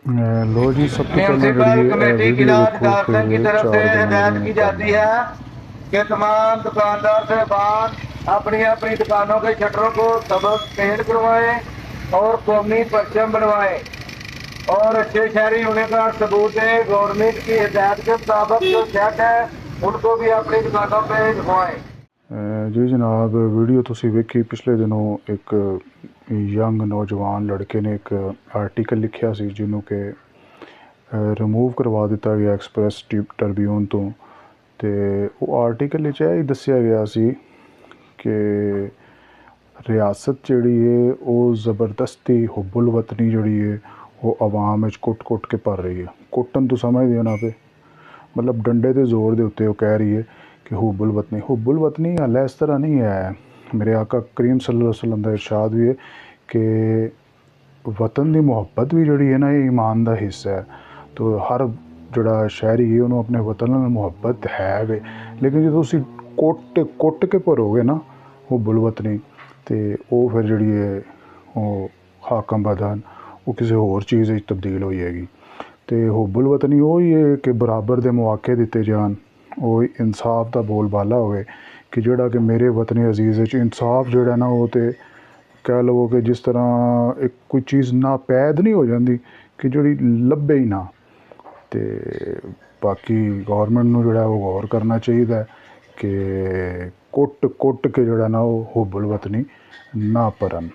लो जी, सब तो पहले म्यूनसिपल कमेटी वीडियो किला देखो अधिकार फिर संघ की तरफ से 4 दिनों हिदायत में की कर जाती लेंगे। है कि तमाम दुकानदार साहबान अपनी अपनी दुकानों के शटरों को सबक पेंट करवाएं और कौमी परचम बनवाएं और अच्छे शहरी होने का सबूत है। गवर्नमेंट की हिदायत के मुताबिक जो सेट है उनको भी अपनी दुकानों पे लगवाएं। जी जनाब, वीडियो तुसी वेखी पिछले दिनों एक यंग नौजवान लड़के ने एक आर्टिकल लिखिया सी जिन्हों के रिमूव करवा दिता गया एक्सप्रैस ट्रिब्यून तो। ते वो आर्टिकल विच यह दस्सिया गया सी कि रियासत जिहड़ी है वो ज़बरदस्ती हुब्बुल वतनी जिहड़ी है वो आवाम विच कुट कुट के भर रही है। कुटन तो समझदे हो ना पे, मतलब डंडे के जोर के उत्ते वो कह रही है कि हुब्बुल वतनी हाले इस तरह नहीं है। मेरे आका करीम सल्लल्लाहु अलैहि वसल्लम का इरशाद भी है कि वतन की मुहब्बत भी जिहड़ी है ना ये ईमान का हिस्सा है। तो हर जिहड़ा शहरी है उन्होंने अपने वतन नाल मुहब्बत है वे, लेकिन जो तुसी कुट कुट के भरोगे ना हुब्बुल वतनी तो वो फिर जिहड़ी है वो हाकम बदन वो किसी होर चीज़ तब्दील हो जाएगी। तो हुब्बुल वतनी वही है कि बराबर के मौके दिते जान, वो इंसाफ का बोलबाला होवे कि जोड़ा कि मेरे वतनी अजीज़ इंसाफ जोड़ा ना वो तो कह लो कि जिस तरह एक कोई चीज़ नापैद नहीं हो जाती कि जी लभे ही ना। तो बाकी गौरमेंट नूं जोड़ा वो गौर करना चाहिए कि कुट कुट के जोड़ा ना वो हुब्बुल वतनी ना भरन।